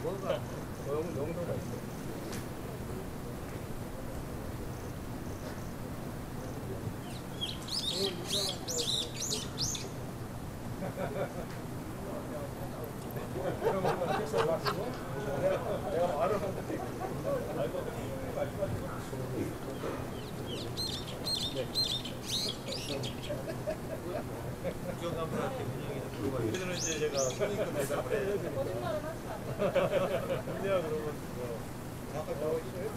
영도가 있어. 내가 말을 하는데 국정감사한테 분위기도 들어가요. 그래서 이제 제가 손님도 대답을 해요. 거짓말을 하시다. 문제가 그런 거 아까 저 있어요?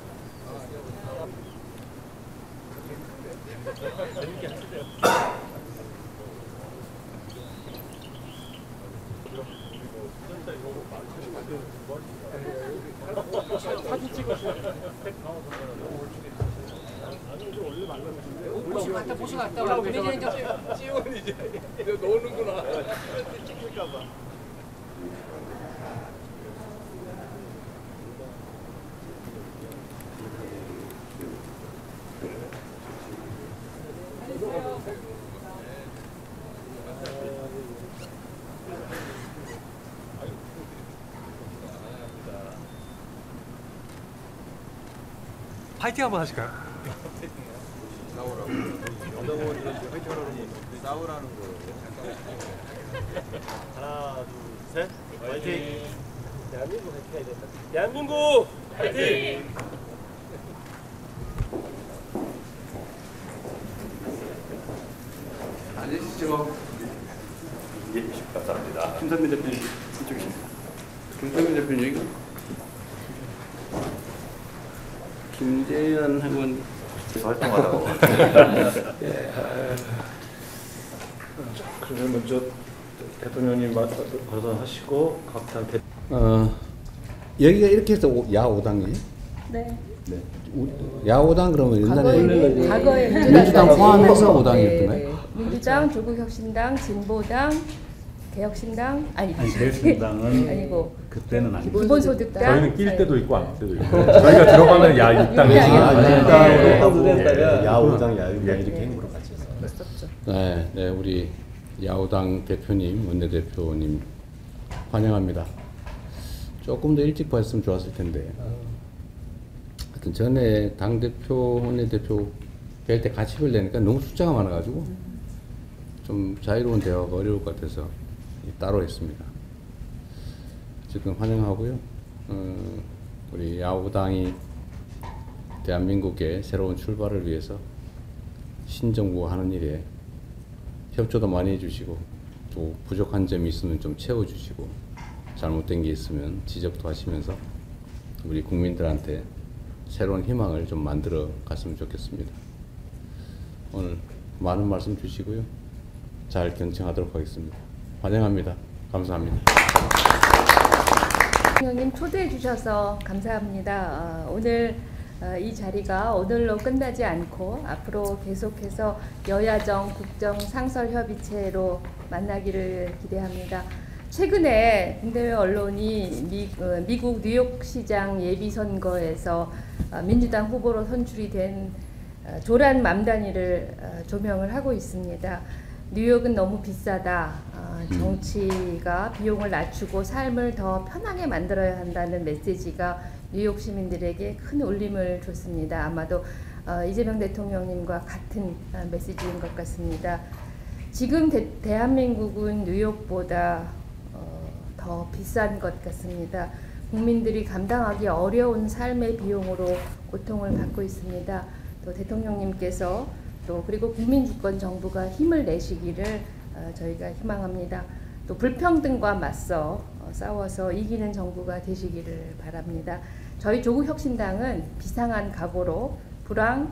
재밌게 하시죠. 사진 찍었어요. 보시 갔다 와. 지원 이제 노는구나. 찍힐까봐. 파이팅 한번 하실까요? 싸우라고. 운동원이 화이팅하라는 싸우라는 거. 하나, 둘, 셋. 화이팅! 대한민국 화이팅 해야 된다. 대한민국 화이팅! 앉으시죠. 예, 감사합니다. 김선민 대표님 이쪽이십니다. 김선민 대표님 여기. 김재현 학원 활동하라고. 예. 그러면 먼저 대통령님 발언하시고 각당 대. 여기가 이렇게 해서 야오당이에요? 네. 네. 야오당 그러면 옛날에 과거에 민주당 포함해서 5당이었던가요? 네. 민주당, 조국혁신당, 진보당, 개혁신당 아니 개혁신당은 아니고 그때는 아니고 기본소득당 저희는 낄 때도 있고 안 때도 있고 저희가 들어가면 야 6당 야오당 야유당 이렇게 행보로 같이 해서 했었죠. 네, 네, 우리 야오당 대표님, 원내대표님 환영합니다. 조금 더 일찍 봤으면 좋았을 텐데. 하여튼 전에 당대표, 원내대표 뵐 때 같이 뵈려니까 너무 숫자가 많아가지고 좀 자유로운 대화가 어려울 것 같아서 따로 했습니다. 지금 환영하고요. 우리 야오당이 대한민국의 새로운 출발을 위해서 신정부 하는 일에 협조도 많이 해주시고 또 부족한 점이 있으면 좀 채워주시고 잘못된 게 있으면 지적도 하시면서 우리 국민들한테 새로운 희망을 좀 만들어 갔으면 좋겠습니다. 오늘 많은 말씀 주시고요. 잘 경청하도록 하겠습니다. 환영합니다. 감사합니다. 대통령님 초대해 주셔서 감사합니다. 오늘 이 자리가 오늘로 끝나지 않고 앞으로 계속해서 여야정 국정 상설협의체로 만나기를 기대합니다. 최근에 국내외 언론이 미국 뉴욕시장 예비선거에서 민주당 후보로 선출이 된 조란 맘다니를 조명을 하고 있습니다. 뉴욕은 너무 비싸다. 정치가 비용을 낮추고 삶을 더 편하게 만들어야 한다는 메시지가 뉴욕 시민들에게 큰 울림을 줬습니다. 아마도 이재명 대통령님과 같은 메시지인 것 같습니다. 지금 대한민국은 뉴욕보다 더 비싼 것 같습니다. 국민들이 감당하기 어려운 삶의 비용으로 고통을 받고 있습니다. 또 대통령님께서 또 그리고 국민주권 정부가 힘을 내시기를 저희가 희망합니다. 또 불평등과 맞서 싸워서 이기는 정부가 되시기를 바랍니다. 저희 조국혁신당은 비상한 각오로 불황,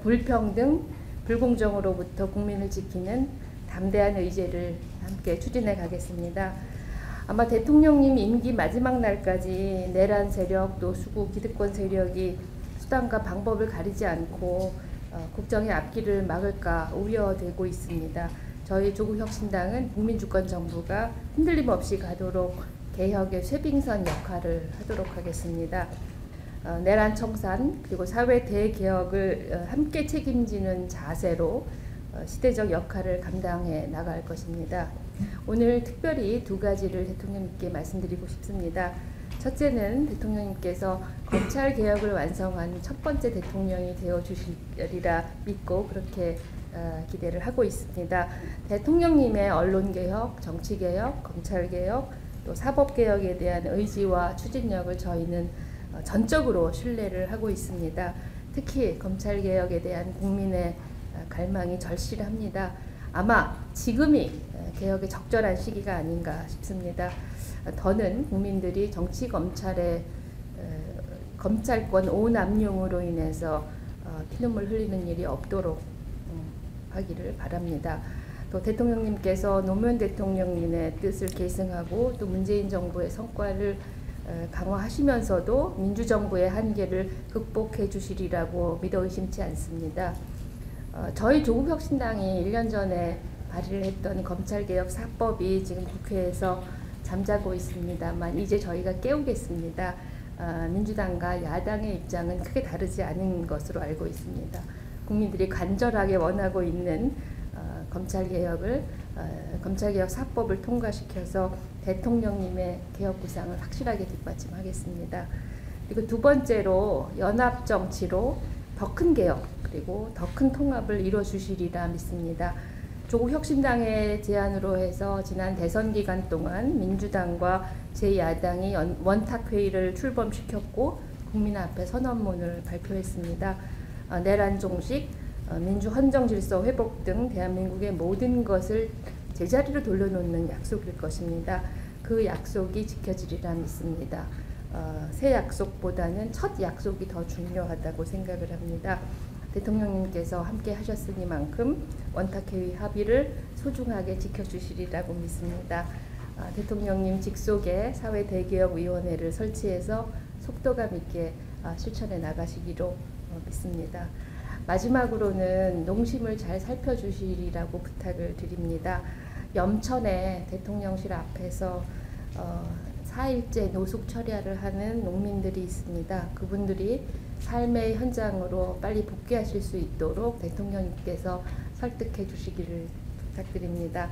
불평등, 불공정으로부터 국민을 지키는 담대한 의제를 함께 추진해 가겠습니다. 아마 대통령님 임기 마지막 날까지 내란 세력, 노수구, 기득권 세력이 수단과 방법을 가리지 않고 국정의 앞길을 막을까 우려되고 있습니다. 저희 조국혁신당은 국민주권 정부가 흔들림 없이 가도록 개혁의 쇄빙선 역할을 하도록 하겠습니다. 내란 청산 그리고 사회 대개혁을 함께 책임지는 자세로 시대적 역할을 감당해 나갈 것입니다. 오늘 특별히 두 가지를 대통령님께 말씀드리고 싶습니다. 첫째는 대통령님께서 검찰 개혁을 완성한 첫 번째 대통령이 되어 주시리라 믿고 그렇게 기대를 하고 있습니다. 대통령님의 언론개혁, 정치개혁, 검찰개혁, 또 사법개혁에 대한 의지와 추진력을 저희는 전적으로 신뢰를 하고 있습니다. 특히 검찰개혁에 대한 국민의 갈망이 절실합니다. 아마 지금이 개혁의 적절한 시기가 아닌가 싶습니다. 더는 국민들이 정치 검찰의 검찰권 오남용으로 인해서 피눈물 흘리는 일이 없도록 하기를 바랍니다. 또 대통령님께서 노무현 대통령님의 뜻을 계승하고 또 문재인 정부의 성과를 강화하시면서도 민주정부의 한계를 극복해 주시리라고 믿어 의심치 않습니다. 저희 조국혁신당이 1년 전에 발의를 했던 검찰개혁 4법이 지금 국회에서 잠자고 있습니다만 이제 저희가 깨우겠습니다. 민주당과 야당의 입장은 크게 다르지 않은 것으로 알고 있습니다. 국민들이 간절하게 원하고 있는 검찰개혁 4법을 통과시켜서 대통령님의 개혁 구상을 확실하게 뒷받침하겠습니다. 그리고 두 번째로 연합정치로 더 큰 개혁 그리고 더 큰 통합을 이루어 주시리라 믿습니다. 조국혁신당의 제안으로 해서 지난 대선 기간 동안 민주당과 제2야당이 원탁회의를 출범시켰고 국민 앞에 선언문을 발표했습니다. 내란 종식, 민주 헌정 질서 회복 등 대한민국의 모든 것을 제자리로 돌려놓는 약속일 것입니다. 그 약속이 지켜지리라 믿습니다. 새 약속보다는 첫 약속이 더 중요하다고 생각을 합니다. 대통령님께서 함께 하셨으니만큼 원탁회의 합의를 소중하게 지켜주시리라고 믿습니다. 대통령님 직속에 사회대개혁위원회를 설치해서 속도감 있게 실천해 나가시기로 믿습니다. 마지막으로는 농심을 잘 살펴주시리라고 부탁을 드립니다. 염천에 대통령실 앞에서 4일째 노숙 철야를 하는 농민들이 있습니다. 그분들이 삶의 현장으로 빨리 복귀하실 수 있도록 대통령님께서 설득해 주시기를 부탁드립니다.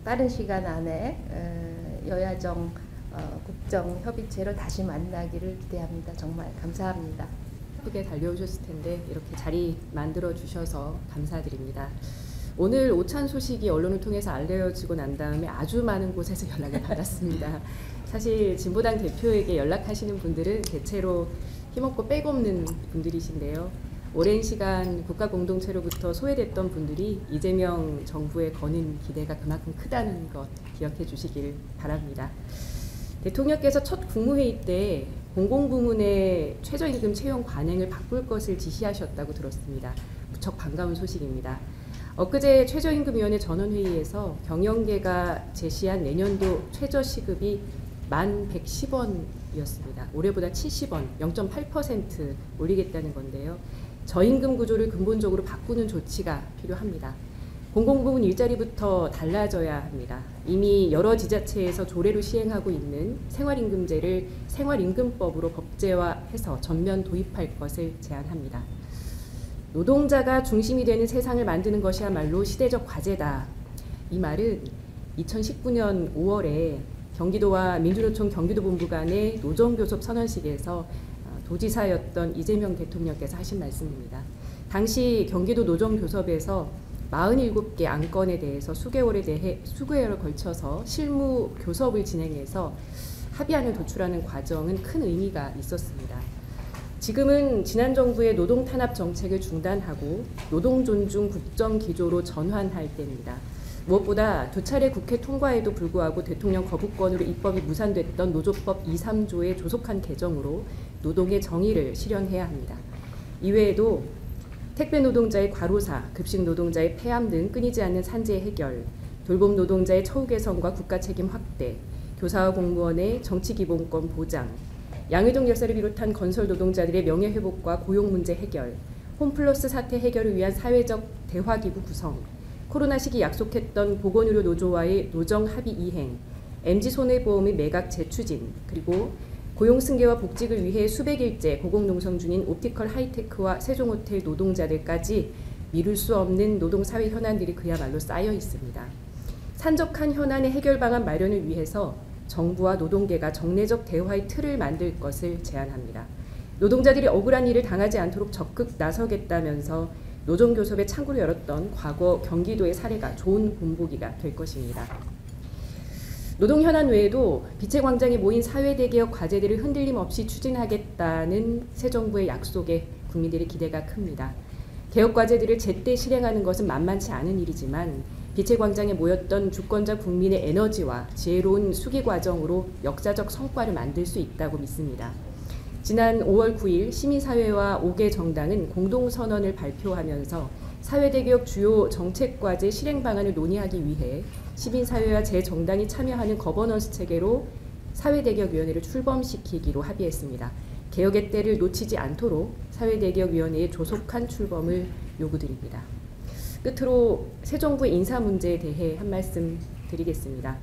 빠른 시간 안에 여야정 국정협의체로 다시 만나기를 기대합니다. 정말 감사합니다. 바쁘게 달려오셨을 텐데 이렇게 자리 만들어 주셔서 감사드립니다. 오늘 오찬 소식이 언론을 통해서 알려지고 난 다음에 아주 많은 곳에서 연락을 받았습니다. 사실 진보당 대표에게 연락하시는 분들은 대체로 힘없고 빼없는 분들이신데요. 오랜 시간 국가 공동체로부터 소외됐던 분들이 이재명 정부에 거는 기대가 그만큼 크다는 것 기억해 주시길 바랍니다. 대통령께서 첫 국무회의 때 공공부문의 최저임금 채용 관행을 바꿀 것을 지시하셨다고 들었습니다. 무척 반가운 소식입니다. 엊그제 최저임금위원회 전원회의에서 경영계가 제시한 내년도 최저시급이 11,110원이었습니다. 올해보다 70원, 0.8% 올리겠다는 건데요. 저임금 구조를 근본적으로 바꾸는 조치가 필요합니다. 공공부문 일자리부터 달라져야 합니다. 이미 여러 지자체에서 조례로 시행하고 있는 생활임금제를 생활임금법으로 법제화해서 전면 도입할 것을 제안합니다. 노동자가 중심이 되는 세상을 만드는 것이야말로 시대적 과제다. 이 말은 2019년 5월에 경기도와 민주노총 경기도본부 간의 노정교섭 선언식에서 도지사였던 이재명 대통령께서 하신 말씀입니다. 당시 경기도 노정교섭에서 47개 안건에 대해서 수개월에 걸쳐서 실무 교섭을 진행해서 합의안을 도출하는 과정은 큰 의미가 있었습니다. 지금은 지난 정부의 노동 탄압 정책을 중단하고 노동 존중 국정 기조로 전환할 때입니다. 무엇보다 두 차례 국회 통과에도 불구하고 대통령 거부권으로 입법이 무산됐던 노조법 2, 3조의 조속한 개정으로 노동의 정의를 실현해야 합니다. 이외에도 택배 노동자의 과로사, 급식 노동자의 폐암 등 끊이지 않는 산재 해결, 돌봄 노동자의 처우 개선과 국가 책임 확대, 교사와 공무원의 정치기본권 보장, 양회동 열사를 비롯한 건설 노동자들의 명예회복과 고용 문제 해결, 홈플러스 사태 해결을 위한 사회적 대화기구 구성, 코로나 시기 약속했던 보건의료 노조와의 노정 합의 이행, MG손해보험의 매각 재추진, 그리고 고용 승계와 복직을 위해 수백일째 고공농성 중인 옵티컬 하이테크와 세종호텔 노동자들까지 미룰 수 없는 노동사회 현안들이 그야말로 쌓여 있습니다. 산적한 현안의 해결 방안 마련을 위해서 정부와 노동계가 정례적 대화의 틀을 만들 것을 제안합니다. 노동자들이 억울한 일을 당하지 않도록 적극 나서겠다면서 노동교섭의 창구를 열었던 과거 경기도의 사례가 좋은 본보기가 될 것입니다. 노동현안 외에도 빛의 광장에 모인 사회대개혁 과제들을 흔들림 없이 추진하겠다는 새 정부의 약속에 국민들의 기대가 큽니다. 개혁 과제들을 제때 실행하는 것은 만만치 않은 일이지만 빛의 광장에 모였던 주권자 국민의 에너지와 지혜로운 수기 과정으로 역사적 성과를 만들 수 있다고 믿습니다. 지난 5월 9일 시민사회와 5개 정당은 공동선언을 발표하면서 사회대개혁 주요 정책과제 실행 방안을 논의하기 위해 시민사회와 제 정당이 참여하는 거버넌스 체계로 사회대개혁위원회를 출범시키기로 합의했습니다. 개혁의 때를 놓치지 않도록 사회대개혁위원회의 조속한 출범을 요구드립니다. 끝으로 새 정부의 인사 문제에 대해 한 말씀 드리겠습니다.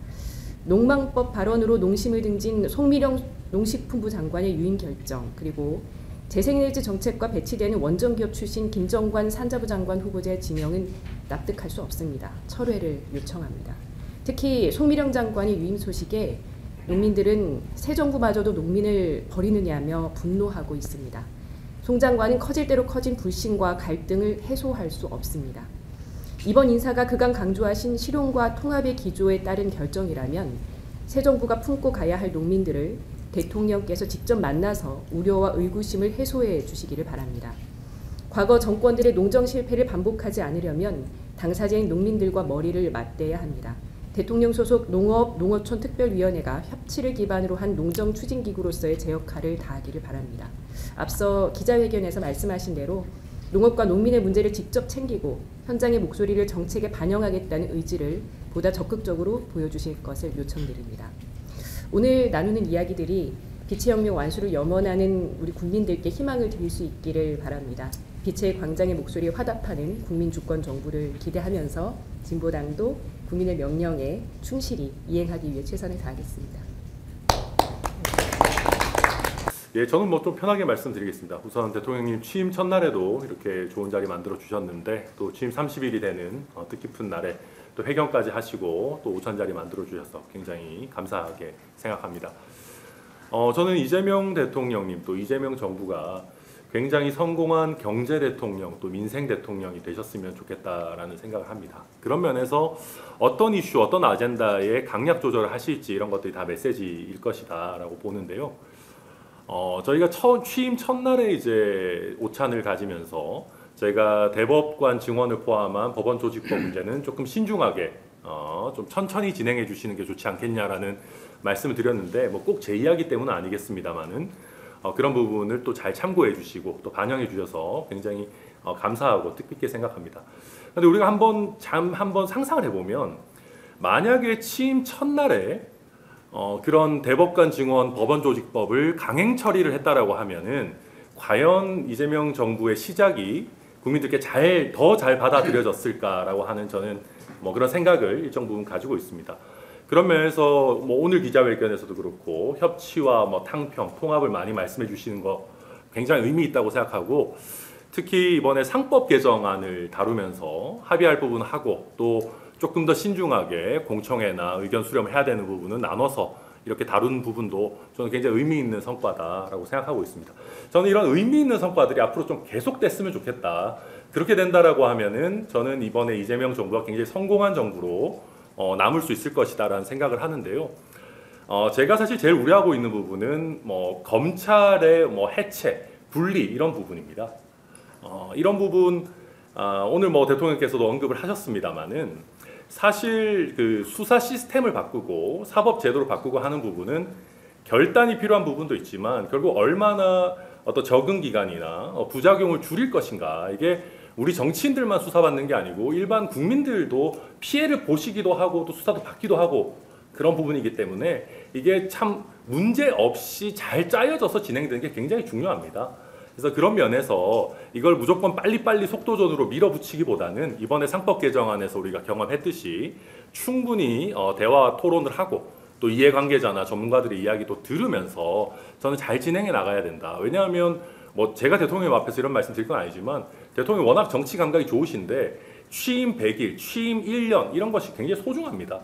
농망법 발언으로 농심을 등진 송미령 농식품부 장관의 유임 결정, 그리고 재생에너지 정책과 배치되는 원정기업 출신 김정관 산자부 장관 후보자의 지명은 납득할 수 없습니다. 철회를 요청합니다. 특히 송미령 장관의 유임 소식에 농민들은 새 정부마저도 농민을 버리느냐며 분노하고 있습니다. 송 장관은 커질 대로 커진 불신과 갈등을 해소할 수 없습니다. 이번 인사가 그간 강조하신 실용과 통합의 기조에 따른 결정이라면 새 정부가 품고 가야 할 농민들을 대통령께서 직접 만나서 우려와 의구심을 해소해 주시기를 바랍니다. 과거 정권들의 농정 실패를 반복하지 않으려면 당사자인 농민들과 머리를 맞대야 합니다. 대통령 소속 농업, 농어촌 특별위원회가 협치를 기반으로 한 농정 추진기구로서의 제 역할을 다하기를 바랍니다. 앞서 기자회견에서 말씀하신 대로 농업과 농민의 문제를 직접 챙기고 현장의 목소리를 정책에 반영하겠다는 의지를 보다 적극적으로 보여주실 것을 요청드립니다. 오늘 나누는 이야기들이 빛의 혁명 완수를 염원하는 우리 국민들께 희망을 드릴 수 있기를 바랍니다. 빛의 광장의 목소리에 화답하는 국민 주권 정부를 기대하면서 진보당도 국민의 명령에 충실히 이행하기 위해 최선을 다하겠습니다. 예, 저는 뭐 좀 편하게 말씀드리겠습니다. 우선 대통령님 취임 첫날에도 이렇게 좋은 자리 만들어 주셨는데 또 취임 30일이 되는 뜻깊은 날에 또 회견까지 하시고 또 오찬 자리 만들어 주셔서 굉장히 감사하게 생각합니다. 저는 이재명 대통령님 또 이재명 정부가 굉장히 성공한 경제 대통령 또 민생 대통령이 되셨으면 좋겠다라는 생각을 합니다. 그런 면에서 어떤 이슈, 어떤 아젠다에 강약 조절을 하실지 이런 것들이 다 메시지일 것이다라고 보는데요. 저희가 취임 첫날에 이제 오찬을 가지면서 저희가 대법관 증언을 포함한 법원 조직법 문제는 조금 신중하게 좀 천천히 진행해 주시는 게 좋지 않겠냐라는 말씀을 드렸는데 뭐 꼭 제 이야기 때문은 아니겠습니다만은 그런 부분을 또 잘 참고해 주시고 또 반영해 주셔서 굉장히 감사하고 뜻깊게 생각합니다. 그런데 우리가 한번 상상을 해보면 만약에 취임 첫날에 그런 대법관 증언 법원 조직법을 강행 처리를 했다라고 하면은 과연 이재명 정부의 시작이 국민들께 더 잘 받아들여졌을까라고 하는 저는 뭐 그런 생각을 일정 부분 가지고 있습니다. 그런 면에서 뭐 오늘 기자회견에서도 그렇고 협치와 뭐 탕평, 통합을 많이 말씀해 주시는 거 굉장히 의미 있다고 생각하고 특히 이번에 상법 개정안을 다루면서 합의할 부분을 하고 또 조금 더 신중하게 공청회나 의견 수렴을 해야 되는 부분은 나눠서 이렇게 다룬 부분도 저는 굉장히 의미 있는 성과다라고 생각하고 있습니다. 저는 이런 의미 있는 성과들이 앞으로 좀 계속됐으면 좋겠다. 그렇게 된다라고 하면은 저는 이번에 이재명 정부가 굉장히 성공한 정부로 남을 수 있을 것이다라는 생각을 하는데요. 제가 사실 제일 우려하고 있는 부분은 뭐 검찰의 뭐 해체, 분리 이런 부분입니다. 이런 부분 오늘 뭐 대통령께서도 언급을 하셨습니다만은 사실 그 수사 시스템을 바꾸고 사법 제도를 바꾸고 하는 부분은 결단이 필요한 부분도 있지만 결국 얼마나 어떤 적응 기간이나 부작용을 줄일 것인가 이게 우리 정치인들만 수사받는 게 아니고 일반 국민들도 피해를 보시기도 하고 또 수사도 받기도 하고 그런 부분이기 때문에 이게 참 문제 없이 잘 짜여져서 진행되는 게 굉장히 중요합니다. 그래서 그런 면에서 이걸 무조건 빨리빨리 속도전으로 밀어붙이기보다는 이번에 상법 개정안에서 우리가 경험했듯이 충분히 대화 토론을 하고 또 이해관계자나 전문가들의 이야기도 들으면서 저는 잘 진행해 나가야 된다. 왜냐하면 뭐 제가 대통령 앞에서 이런 말씀 드릴 건 아니지만 대통령이 워낙 정치 감각이 좋으신데 취임 100일, 취임 1년 이런 것이 굉장히 소중합니다.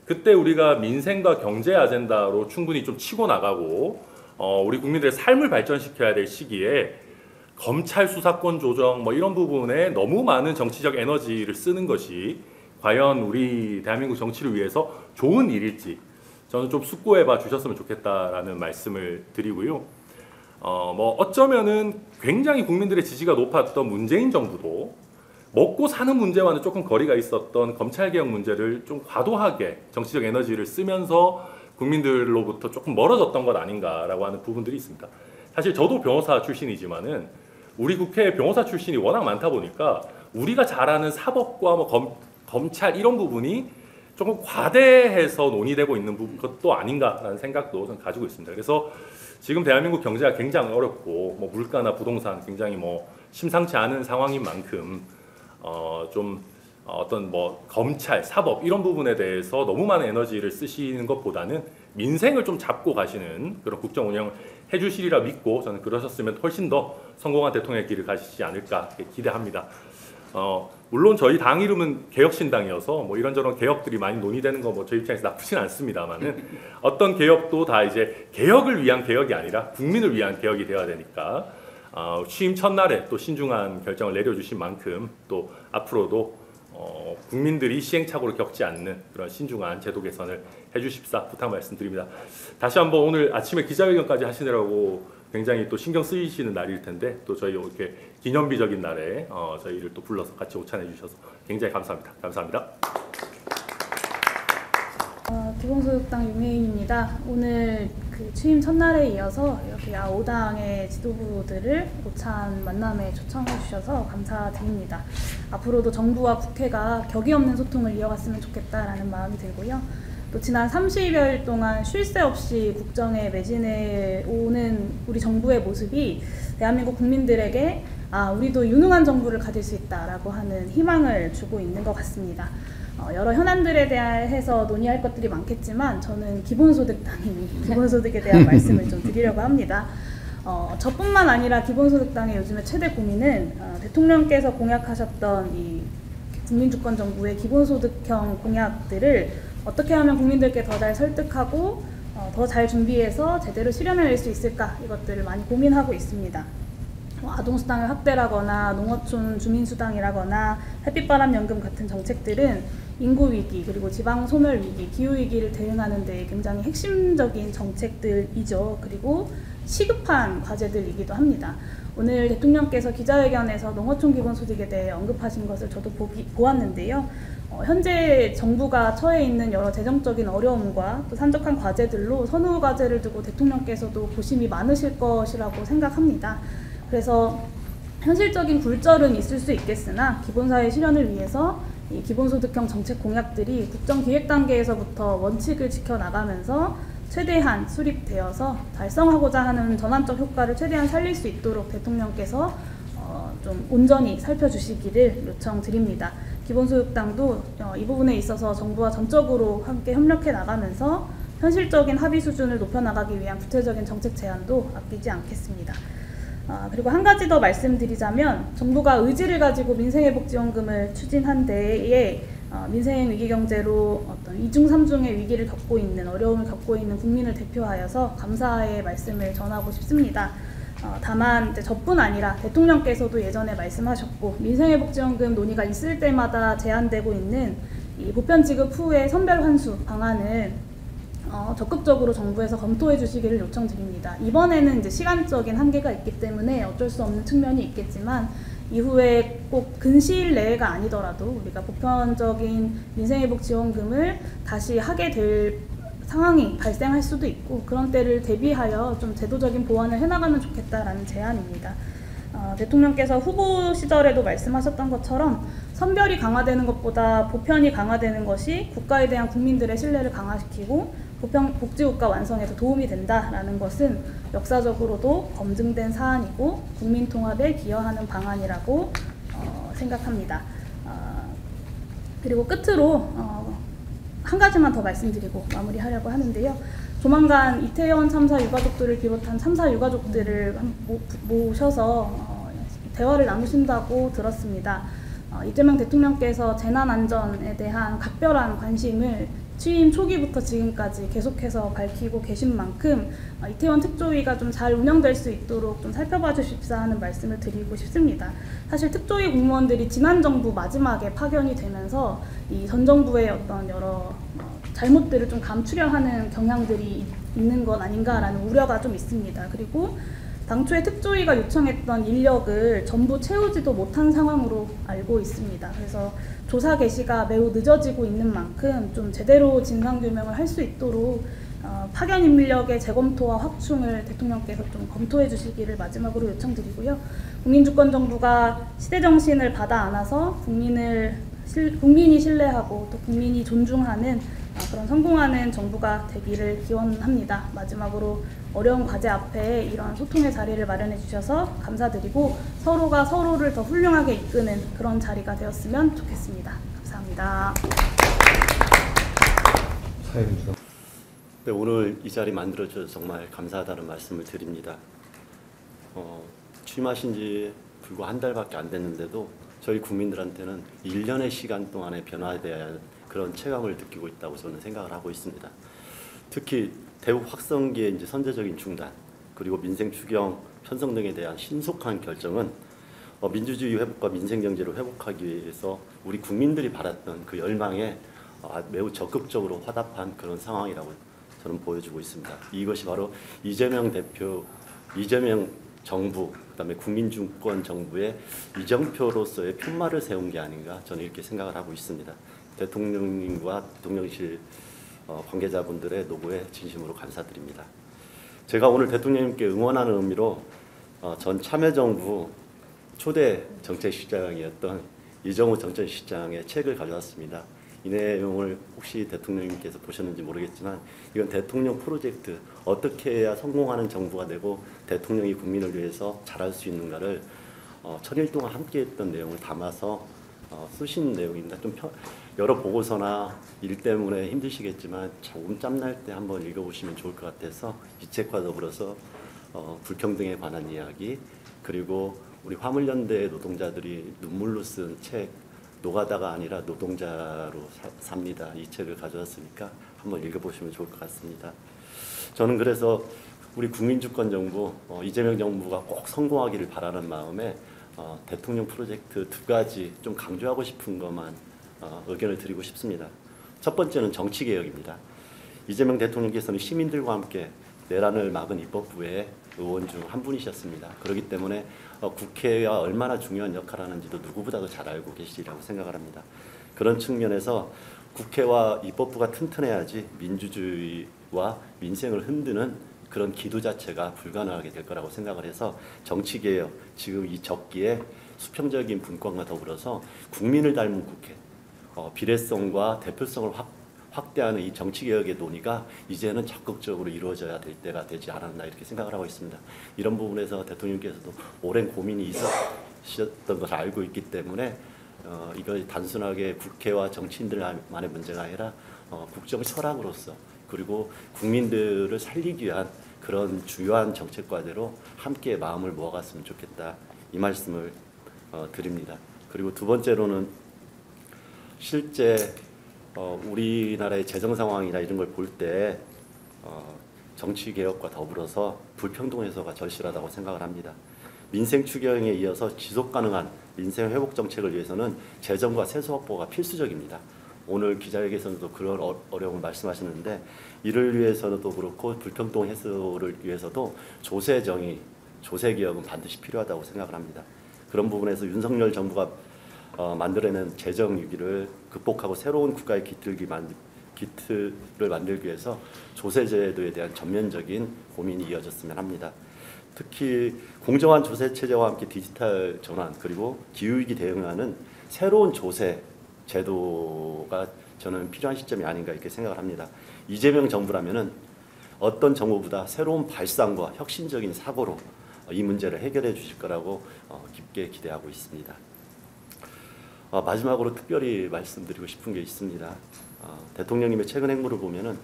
그때 우리가 민생과 경제 아젠다로 충분히 좀 치고 나가고 우리 국민들의 삶을 발전시켜야 될 시기에 검찰 수사권 조정 뭐 이런 부분에 너무 많은 정치적 에너지를 쓰는 것이 과연 우리 대한민국 정치를 위해서 좋은 일일지 저는 좀 숙고해봐 주셨으면 좋겠다라는 말씀을 드리고요. 뭐 어쩌면은 굉장히 국민들의 지지가 높았던 문재인 정부도 먹고 사는 문제와는 조금 거리가 있었던 검찰개혁 문제를 좀 과도하게 정치적 에너지를 쓰면서 국민들로부터 조금 멀어졌던 것 아닌가라고 하는 부분들이 있습니다. 사실 저도 변호사 출신이지만은 우리 국회에 변호사 출신이 워낙 많다 보니까 우리가 잘 아는 사법과 뭐 검찰 이런 부분이 조금 과대해서 논의되고 있는 것도 아닌가라는 생각도 저는 가지고 있습니다. 그래서 지금 대한민국 경제가 굉장히 어렵고 뭐 물가나 부동산 굉장히 뭐 심상치 않은 상황인 만큼 어떤 뭐 검찰, 사법 이런 부분에 대해서 너무 많은 에너지를 쓰시는 것보다는 민생을 좀 잡고 가시는 그런 국정 운영을 해주시리라 믿고 저는 그러셨으면 훨씬 더 성공한 대통령의 길을 가시지 않을까 기대합니다. 물론 저희 당 이름은 개혁신당이어서 뭐 이런저런 개혁들이 많이 논의되는 거 뭐 저희 입장에서 나쁘진 않습니다만은 어떤 개혁도 다 이제 개혁을 위한 개혁이 아니라 국민을 위한 개혁이 되어야 되니까 취임 첫날에 또 신중한 결정을 내려주신 만큼 또 앞으로도 국민들이 시행착오를 겪지 않는 그런 신중한 제도 개선을 해주십사 부탁 말씀드립니다. 다시 한번 오늘 아침에 기자회견까지 하시느라고 굉장히 또 신경 쓰이시는 날일 텐데 또 저희 이렇게 기념비적인 날에 저희를 또 불러서 같이 오찬해 주셔서 굉장히 감사합니다. 감사합니다. 기본소득당 윤혜인입니다. 오늘 그 취임 첫날에 이어서 이렇게 5당의 지도부들을 오찬 만남에 초청해 주셔서 감사드립니다. 앞으로도 정부와 국회가 격이 없는 소통을 이어갔으면 좋겠다라는 마음이 들고요. 또 지난 30여일 동안 쉴 새 없이 국정에 매진해 오는 우리 정부의 모습이 대한민국 국민들에게 우리도 유능한 정부를 가질 수 있다라고 하는 희망을 주고 있는 것 같습니다. 여러 현안들에 대해서 논의할 것들이 많겠지만 저는 기본소득당이 기본소득에 대한 말씀을 좀 드리려고 합니다. 저뿐만 아니라 기본소득당의 요즘의 최대 고민은 대통령께서 공약하셨던 이 국민주권정부의 기본소득형 공약들을 어떻게 하면 국민들께 더 잘 설득하고 더 잘 준비해서 제대로 실현해낼 수 있을까 이것들을 많이 고민하고 있습니다. 아동수당을 확대라거나 농어촌 주민수당이라거나 햇빛바람연금 같은 정책들은 인구위기 그리고 지방소멸위기, 기후위기를 대응하는 데 굉장히 핵심적인 정책들이죠. 그리고 시급한 과제들이기도 합니다. 오늘 대통령께서 기자회견에서 농어촌 기본소득에 대해 언급하신 것을 저도 보았는데요. 현재 정부가 처해 있는 여러 재정적인 어려움과 또 산적한 과제들로 선후 과제를 두고 대통령께서도 고심이 많으실 것이라고 생각합니다. 그래서 현실적인 굴절은 있을 수 있겠으나 기본사회 실현을 위해서 이 기본소득형 정책 공약들이 국정기획 단계에서부터 원칙을 지켜나가면서 최대한 수립되어서 달성하고자 하는 전환적 효과를 최대한 살릴 수 있도록 대통령께서 좀 온전히 살펴주시기를 요청드립니다. 기본소득당도 이 부분에 있어서 정부와 전적으로 함께 협력해 나가면서 현실적인 합의 수준을 높여나가기 위한 구체적인 정책 제안도 아끼지 않겠습니다. 그리고 한 가지 더 말씀드리자면 정부가 의지를 가지고 민생회복지원금을 추진한 데에 민생 위기 경제로 어떤 2중 3중의 위기를 겪고 있는 어려움을 겪고 있는 국민을 대표하여서 감사의 말씀을 전하고 싶습니다. 다만 저뿐 아니라 대통령께서도 예전에 말씀하셨고 민생회복지원금 논의가 있을 때마다 제안되고 있는 이 보편 지급 후의 선별 환수 방안을 적극적으로 정부에서 검토해 주시기를 요청드립니다. 이번에는 이제 시간적인 한계가 있기 때문에 어쩔 수 없는 측면이 있겠지만 이후에 꼭 근시일 내가 아니더라도 우리가 보편적인 민생회복지원금을 다시 하게 될 상황이 발생할 수도 있고 그런 때를 대비하여 좀 제도적인 보완을 해나가면 좋겠다라는 제안입니다. 대통령께서 후보 시절에도 말씀하셨던 것처럼 선별이 강화되는 것보다 보편이 강화되는 것이 국가에 대한 국민들의 신뢰를 강화시키고 복지국가 완성에서 도움이 된다라는 것은 역사적으로도 검증된 사안이고 국민통합에 기여하는 방안이라고 생각합니다. 그리고 끝으로 한 가지만 더 말씀드리고 마무리하려고 하는데요. 조만간 이태원 참사 유가족들을 비롯한 참사 유가족들을 모셔서 대화를 나누신다고 들었습니다. 이재명 대통령께서 재난안전에 대한 각별한 관심을 취임 초기부터 지금까지 계속해서 밝히고 계신 만큼 이태원 특조위가 좀 잘 운영될 수 있도록 좀 살펴봐 주십사 하는 말씀을 드리고 싶습니다. 사실 특조위 공무원들이 지난 정부 마지막에 파견이 되면서 이 전 정부의 어떤 여러 잘못들을 좀 감추려 하는 경향들이 있는 것 아닌가라는 우려가 좀 있습니다. 그리고 당초에 특조위가 요청했던 인력을 전부 채우지도 못한 상황으로 알고 있습니다. 그래서 조사 개시가 매우 늦어지고 있는 만큼 좀 제대로 진상규명을 할 수 있도록 파견 인력의 재검토와 확충을 대통령께서 좀 검토해 주시기를 마지막으로 요청드리고요. 국민주권정부가 시대정신을 받아 안아서 국민이 신뢰하고 또 국민이 존중하는 그런 성공하는 정부가 되기를 기원합니다. 마지막으로 어려운 과제 앞에 이런 소통의 자리를 마련해 주셔서 감사드리고 서로가 서로를 더 훌륭하게 이끄는 그런 자리가 되었으면 좋겠습니다. 감사합니다. 네, 오늘 이 자리 만들어주셔서 정말 감사하다는 말씀을 드립니다. 취임하신 지 불과 한 달밖에 안 됐는데도 저희 국민들한테는 1년의 시간 동안에 변화돼야 할 그런 체감을 느끼고 있다고 저는 생각을 하고 있습니다. 특히 대북 확성기의 이제 선제적인 중단, 그리고 민생 추경 편성 등에 대한 신속한 결정은 민주주의 회복과 민생 경제를 회복하기 위해서 우리 국민들이 바랐던 그 열망에 매우 적극적으로 화답한 그런 상황이라고 저는 보여주고 있습니다. 이것이 바로 이재명 대표, 이재명 정부, 그다음에 국민주권 정부의 이정표로서의 편말을 세운 게 아닌가 저는 이렇게 생각을 하고 있습니다. 대통령님과 대통령실 관계자분들의 노고에 진심으로 감사드립니다. 제가 오늘 대통령님께 응원하는 의미로 전 참여정부 초대 정책실장이었던 이정우 정책실장의 책을 가져왔습니다. 이 내용을 혹시 대통령님께서 보셨는지 모르겠지만 이건 대통령 프로젝트, 어떻게 해야 성공하는 정부가 되고 대통령이 국민을 위해서 잘할 수 있는가를 1000일 동안 함께했던 내용을 담아서 쓰신 내용입니다. 좀 여러 보고서나 일 때문에 힘드시겠지만 조금 짬날 때 한번 읽어보시면 좋을 것 같아서 이 책과 더불어서 불평등에 관한 이야기, 그리고 우리 화물연대 노동자들이 눈물로 쓴 책 노가다가 아니라 노동자로 삽니다. 이 책을 가져왔으니까 한번 읽어보시면 좋을 것 같습니다. 저는 그래서 우리 국민주권 정부, 이재명 정부가 꼭 성공하기를 바라는 마음에 대통령 프로젝트 2가지 좀 강조하고 싶은 것만 의견을 드리고 싶습니다. 첫 번째는 정치개혁입니다. 이재명 대통령께서는 시민들과 함께 내란을 막은 입법부의 의원 중 한 분이셨습니다. 그렇기 때문에 국회가 얼마나 중요한 역할을 하는지도 누구보다도 잘 알고 계시리라고 생각을 합니다. 그런 측면에서 국회와 입법부가 튼튼해야지 민주주의와 민생을 흔드는 그런 기도 자체가 불가능하게 될 거라고 생각을 해서 정치개혁, 지금 이 적기에 수평적인 분권과 더불어서 국민을 닮은 국회, 비례성과 대표성을 확대하는 이 정치개혁의 논의가 이제는 적극적으로 이루어져야 될 때가 되지 않았나 이렇게 생각을 하고 있습니다. 이런 부분에서 대통령께서도 오랜 고민이 있으셨던 것을 알고 있기 때문에 이걸 단순하게 국회와 정치인들만의 문제가 아니라 국정 철학으로서 그리고 국민들을 살리기 위한 그런 주요한 정책 과제로 함께 마음을 모아갔으면 좋겠다, 이 말씀을 드립니다. 그리고 두 번째로는 실제 우리나라의 재정 상황이나 이런 걸 볼 때 정치 개혁과 더불어서 불평등 해소가 절실하다고 생각을 합니다. 민생 추경에 이어서 지속 가능한 민생 회복 정책을 위해서는 재정과 세수 확보가 필수적입니다. 오늘 기자회견에서도 그런 어려움을 말씀하셨는데 이를 위해서도 그렇고 불평등 해소를 위해서도 조세 정의, 조세 개혁은 반드시 필요하다고 생각을 합니다. 그런 부분에서 윤석열 정부가 만들어낸 재정 위기를 극복하고 새로운 국가의 기틀을 만들기 위해서 조세 제도에 대한 전면적인 고민이 이어졌으면 합니다. 특히 공정한 조세 체제와 함께 디지털 전환 그리고 기후위기 대응하는 새로운 조세 제도가 저는 필요한 시점이 아닌가 이렇게 생각을 합니다. 이재명 정부라면은 어떤 정부보다 새로운 발상과 혁신적인 사고로 이 문제를 해결해 주실 거라고 깊게 기대하고 있습니다. 마지막으로 특별히 말씀드리고 싶은 게 있습니다. 대통령님의 최근 행보를 보면은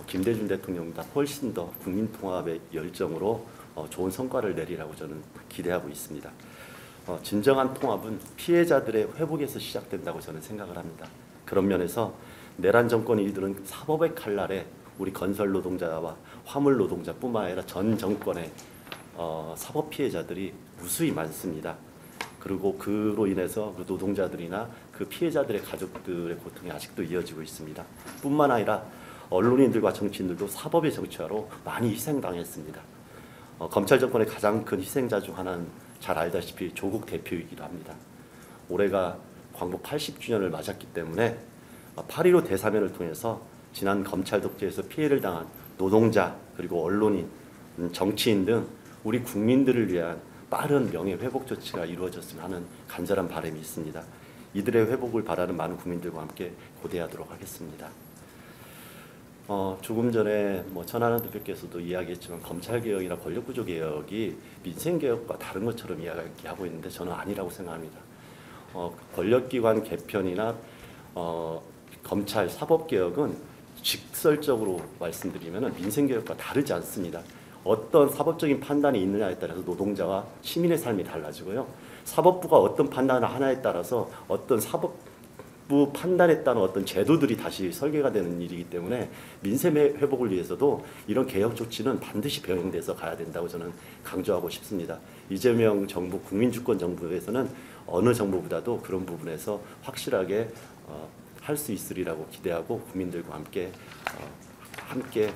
김대중 대통령보다 훨씬 더 국민통합의 열정으로 좋은 성과를 내리라고 저는 기대하고 있습니다. 진정한 통합은 피해자들의 회복에서 시작된다고 저는 생각을 합니다. 그런 면에서 내란 정권이 이르는 사법의 칼날에 우리 건설 노동자와 화물 노동자뿐만 아니라 전 정권의 사법 피해자들이 무수히 많습니다. 그리고 그로 인해서 그 노동자들이나 그 피해자들의 가족들의 고통이 아직도 이어지고 있습니다. 뿐만 아니라 언론인들과 정치인들도 사법의 정치화로 많이 희생당했습니다. 검찰 정권의 가장 큰 희생자 중 하나는 잘 알다시피 조국 대표이기도 합니다. 올해가 광복 80주년을 맞았기 때문에 8.15 대사면을 통해서 지난 검찰 독재에서 피해를 당한 노동자 그리고 언론인, 정치인 등 우리 국민들을 위한 빠른 명예회복 조치가 이루어졌으면 하는 간절한 바람이 있습니다. 이들의 회복을 바라는 많은 국민들과 함께 고대하도록 하겠습니다. 조금 전에 천하람 대표께서도 이야기했지만 검찰개혁이나 권력구조개혁이 민생개혁과 다른 것처럼 이야기하고 있는데 저는 아니라고 생각합니다. 권력기관 개편이나 검찰 사법개혁은 직설적으로 말씀드리면 민생개혁과 다르지 않습니다. 어떤 사법적인 판단이 있느냐에 따라서 노동자와 시민의 삶이 달라지고요. 사법부가 어떤 판단을 하나에 따라서 어떤 사법부 판단에 따른 어떤 제도들이 다시 설계가 되는 일이기 때문에 민생 회복을 위해서도 이런 개혁 조치는 반드시 병행돼서 가야 된다고 저는 강조하고 싶습니다. 이재명 정부 국민주권 정부에서는 어느 정부보다도 그런 부분에서 확실하게 할 수 있으리라고 기대하고 국민들과 함께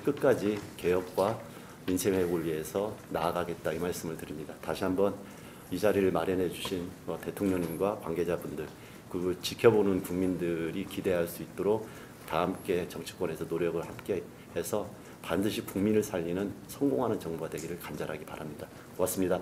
끝까지 개혁과 민생 회복을 위해서 나아가겠다 이 말씀을 드립니다. 다시 한번 이 자리를 마련해 주신 대통령님과 관계자분들 그리고 지켜보는 국민들이 기대할 수 있도록 다 함께 정치권에서 노력을 함께 해서 반드시 국민을 살리는 성공하는 정부가 되기를 간절하게 바랍니다. 고맙습니다.